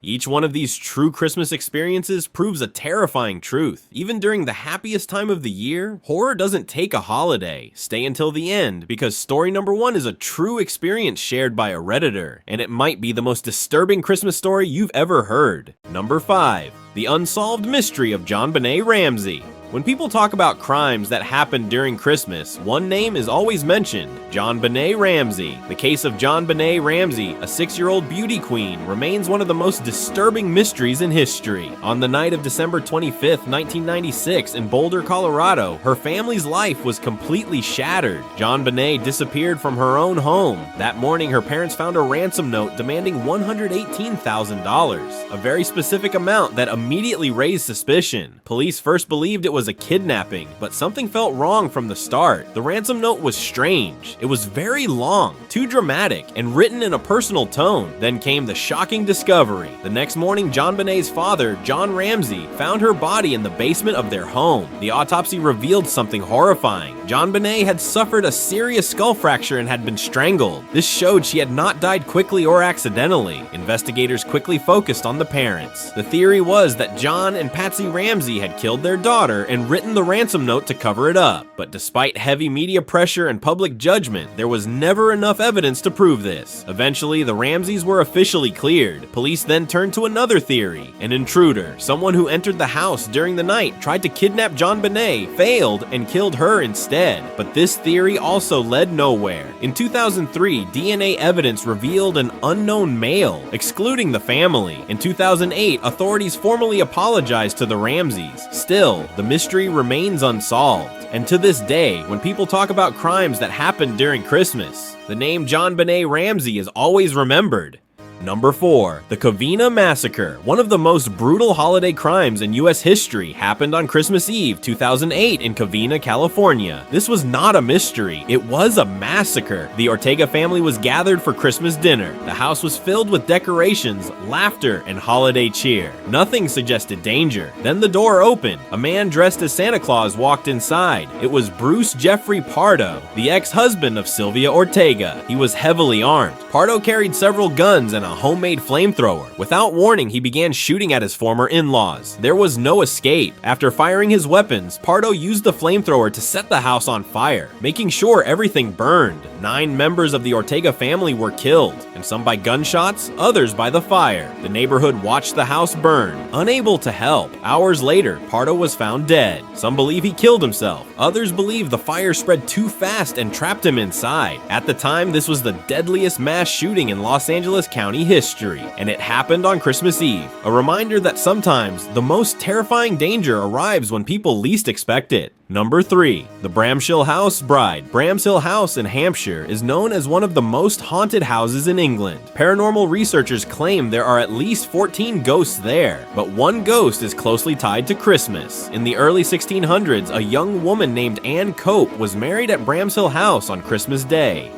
Each one of these true Christmas experiences proves a terrifying truth. Even during the happiest time of the year, horror doesn't take a holiday. Stay until the end, because story number 1 is a true experience shared by a Redditor, and it might be the most disturbing Christmas story you've ever heard. Number 5. The Unsolved Mystery of JonBenét Ramsey. When people talk about crimes that happened during Christmas, one name is always mentioned: JonBenét Ramsey. The case of JonBenét Ramsey, a 6-year-old beauty queen, remains one of the most disturbing mysteries in history. On the night of December 25th, 1996, in Boulder, Colorado, her family's life was completely shattered. JonBenét disappeared from her own home. That morning, her parents found a ransom note demanding $118,000, a very specific amount that immediately raised suspicion. Police first believed it was a kidnapping, but something felt wrong from the start. The ransom note was strange. It was very long, too dramatic, and written in a personal tone. Then came the shocking discovery. The next morning, JonBenét's father, John Ramsey, found her body in the basement of their home. The autopsy revealed something horrifying. JonBenét had suffered a serious skull fracture and had been strangled. This showed she had not died quickly or accidentally. Investigators quickly focused on the parents. The theory was that John and Patsy Ramsey had killed their daughter and written the ransom note to cover it up. But despite heavy media pressure and public judgment, there was never enough evidence to prove this. Eventually, the Ramseys were officially cleared. Police then turned to another theory. An intruder, someone who entered the house during the night, tried to kidnap JonBenét, failed, and killed her instead. But this theory also led nowhere. In 2003, DNA evidence revealed an unknown male, excluding the family. In 2008, authorities formally apologized to the Ramseys. Still, the mystery remains unsolved. And to this day, when people talk about crimes that happened during Christmas, the name JonBenét Ramsey is always remembered. Number 4. The Covina Massacre. One of the most brutal holiday crimes in US history happened on Christmas Eve 2008 in Covina, California. This was not a mystery, it was a massacre. The Ortega family was gathered for Christmas dinner. The house was filled with decorations, laughter, and holiday cheer. Nothing suggested danger. Then the door opened. A man dressed as Santa Claus walked inside. It was Bruce Jeffrey Pardo, the ex-husband of Sylvia Ortega. He was heavily armed. Pardo carried several guns and a homemade flamethrower. Without warning, he began shooting at his former in-laws. There was no escape. After firing his weapons, Pardo used the flamethrower to set the house on fire, making sure everything burned. 9 members of the Ortega family were killed, and some by gunshots, others by the fire. The neighborhood watched the house burn, unable to help. Hours later, Pardo was found dead. Some believe he killed himself. Others believe the fire spread too fast and trapped him inside. At the time, this was the deadliest mass shooting in Los Angeles County history, and it happened on Christmas Eve. A reminder that sometimes the most terrifying danger arrives when people least expect it. Number 3. The Bramshill House Bride. Bramshill House in Hampshire is known as one of the most haunted houses in England. Paranormal researchers claim there are at least 14 ghosts there, but one ghost is closely tied to Christmas. In the early 1600s, a young woman named Anne Cope was married at Bramshill House on Christmas Day.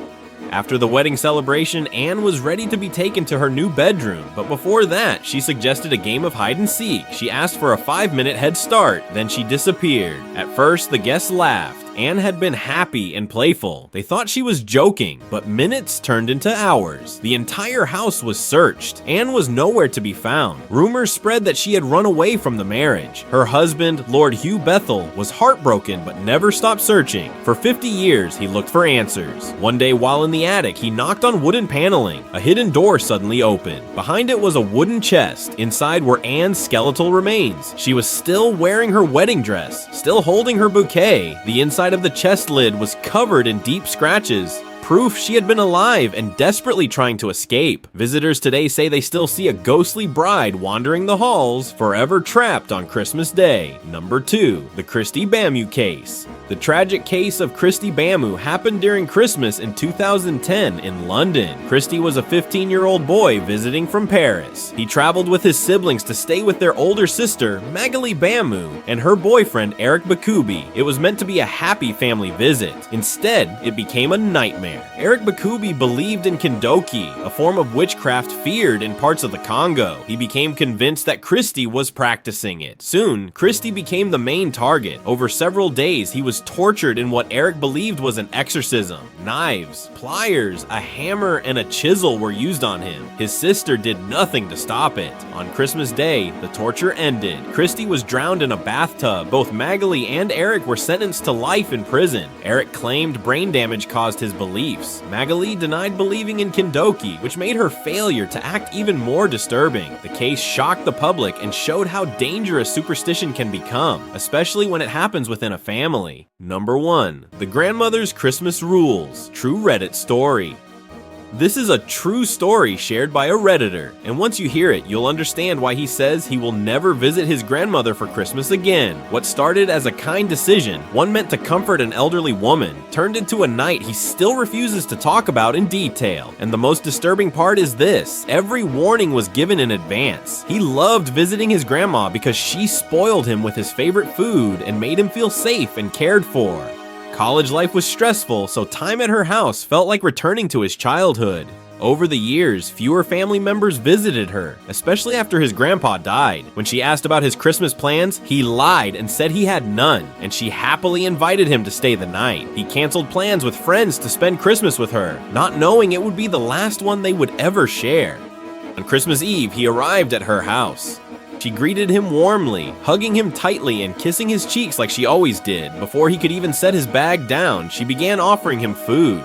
After the wedding celebration, Anne was ready to be taken to her new bedroom, but before that, she suggested a game of hide and seek. She asked for a 5-minute head start, then she disappeared. At first, the guests laughed. Anne had been happy and playful. They thought she was joking, but minutes turned into hours. The entire house was searched. Anne was nowhere to be found. Rumors spread that she had run away from the marriage. Her husband, Lord Hugh Bethel, was heartbroken but never stopped searching. For 50 years, he looked for answers. One day while in the attic, he knocked on wooden paneling. A hidden door suddenly opened. Behind it was a wooden chest. Inside were Anne's skeletal remains. She was still wearing her wedding dress, still holding her bouquet. The inside of the chest lid was covered in deep scratches, proof she had been alive and desperately trying to escape. Visitors today say they still see a ghostly bride wandering the halls, forever trapped on Christmas Day. Number 2. The Christy Bamu Case. The tragic case of Christy Bamu happened during Christmas in 2010 in London. Christy was a 15-year-old boy visiting from Paris. He traveled with his siblings to stay with their older sister, Magali Bamu, and her boyfriend, Eric Bakubi. It was meant to be a happy family visit. Instead, it became a nightmare. nightmare. Eric Bakubi believed in Kindoki, a form of witchcraft feared in parts of the Congo. He became convinced that Christie was practicing it. Soon, Christie became the main target. Over several days, he was tortured in what Eric believed was an exorcism. Knives, pliers, a hammer, and a chisel were used on him. His sister did nothing to stop it. On Christmas Day, the torture ended. Christie was drowned in a bathtub. Both Magali and Eric were sentenced to life in prison. Eric claimed brain damage caused his beliefs. Magali denied believing in Kindoki, which made her failure to act even more disturbing. The case shocked the public and showed how dangerous superstition can become, especially when it happens within a family. Number 1. The Grandmother's Christmas Rules. True Reddit story. This is a true story shared by a Redditor, and once you hear it, you'll understand why he says he will never visit his grandmother for Christmas again. What started as a kind decision, one meant to comfort an elderly woman, turned into a night he still refuses to talk about in detail. And the most disturbing part is this: every warning was given in advance. He loved visiting his grandma because she spoiled him with his favorite food and made him feel safe and cared for. College life was stressful, so time at her house felt like returning to his childhood. Over the years, fewer family members visited her, especially after his grandpa died. When she asked about his Christmas plans, he lied and said he had none, and she happily invited him to stay the night. He canceled plans with friends to spend Christmas with her, not knowing it would be the last one they would ever share. On Christmas Eve, he arrived at her house. She greeted him warmly, hugging him tightly and kissing his cheeks like she always did. Before he could even set his bag down, she began offering him food.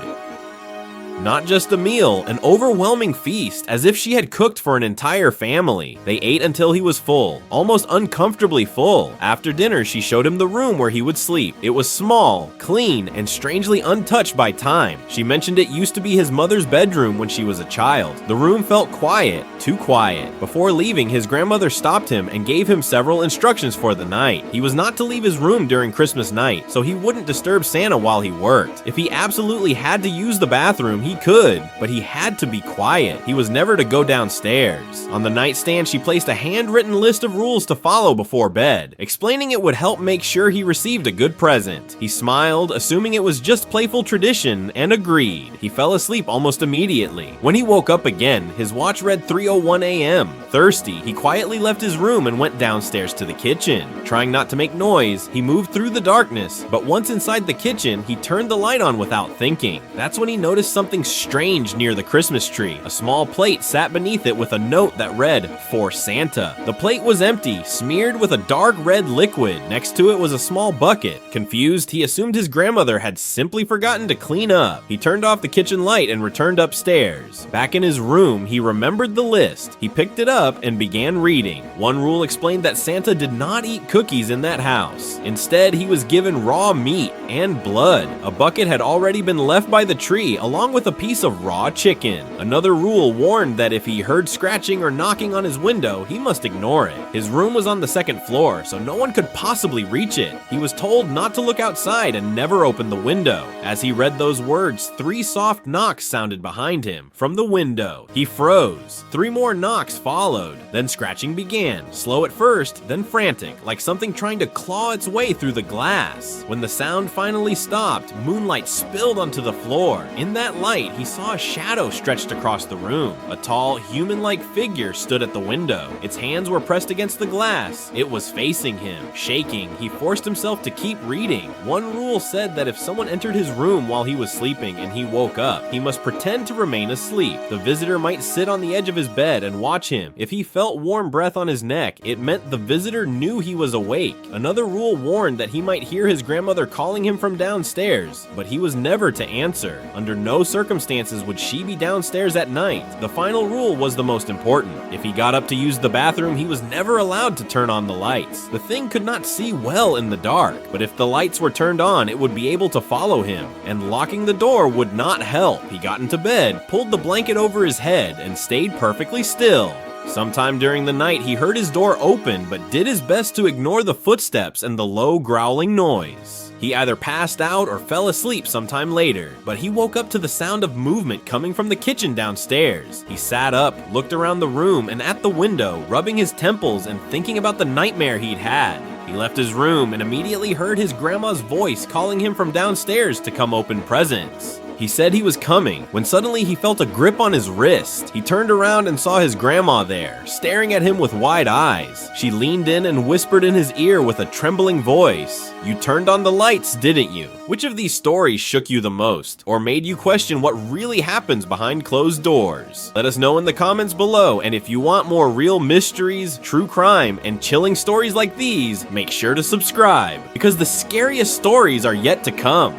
Not just a meal, an overwhelming feast, as if she had cooked for an entire family. They ate until he was full, almost uncomfortably full. After dinner, she showed him the room where he would sleep. It was small, clean, and strangely untouched by time. She mentioned it used to be his mother's bedroom when she was a child. The room felt quiet, too quiet. Before leaving, his grandmother stopped him and gave him several instructions for the night. He was not to leave his room during Christmas night, so he wouldn't disturb Santa while he worked. If he absolutely had to use the bathroom, he could, but he had to be quiet. He was never to go downstairs. On the nightstand, she placed a handwritten list of rules to follow before bed, explaining it would help make sure he received a good present. He smiled, assuming it was just playful tradition, and agreed. He fell asleep almost immediately. When he woke up again, his watch read 3:01 a.m. Thirsty, he quietly left his room and went downstairs to the kitchen. Trying not to make noise, he moved through the darkness, but once inside the kitchen, he turned the light on without thinking. That's when he noticed something strange near the Christmas tree. A small plate sat beneath it with a note that read, "For Santa." The plate was empty, smeared with a dark red liquid. Next to it was a small bucket. Confused, he assumed his grandmother had simply forgotten to clean up. He turned off the kitchen light and returned upstairs. Back in his room, he remembered the list. He picked it up and began reading. One rule explained that Santa did not eat cookies in that house. Instead, he was given raw meat and blood. A bucket had already been left by the tree, along with a piece of raw chicken. Another rule warned that if he heard scratching or knocking on his window, he must ignore it. His room was on the second floor, so no one could possibly reach it. He was told not to look outside and never open the window. As he read those words, 3 soft knocks sounded behind him. From the window, he froze. 3 more knocks followed. Then scratching began, slow at first, then frantic, like something trying to claw its way through the glass. When the sound finally stopped, moonlight spilled onto the floor. In that light, he saw a shadow stretched across the room. A tall, human-like figure stood at the window. Its hands were pressed against the glass. It was facing him. Shaking, he forced himself to keep reading. One rule said that if someone entered his room while he was sleeping and he woke up, he must pretend to remain asleep. The visitor might sit on the edge of his bed and watch him. If he felt warm breath on his neck, it meant the visitor knew he was awake. Another rule warned that he might hear his grandmother calling him from downstairs, but he was never to answer. Under no circumstances would she be downstairs at night. The final rule was the most important. If he got up to use the bathroom, he was never allowed to turn on the lights. The thing could not see well in the dark, but if the lights were turned on, it would be able to follow him, and locking the door would not help. He got into bed, pulled the blanket over his head, and stayed perfectly still. Sometime during the night, he heard his door open, but did his best to ignore the footsteps and the low growling noise. He either passed out or fell asleep sometime later, but he woke up to the sound of movement coming from the kitchen downstairs. He sat up, looked around the room and at the window, rubbing his temples and thinking about the nightmare he'd had. He left his room and immediately heard his grandma's voice calling him from downstairs to come open presents. He said he was coming, when suddenly he felt a grip on his wrist. He turned around and saw his grandma there, staring at him with wide eyes. She leaned in and whispered in his ear with a trembling voice, "You turned on the lights, didn't you?" Which of these stories shook you the most, or made you question what really happens behind closed doors? Let us know in the comments below, and if you want more real mysteries, true crime, and chilling stories like these, make sure to subscribe, because the scariest stories are yet to come.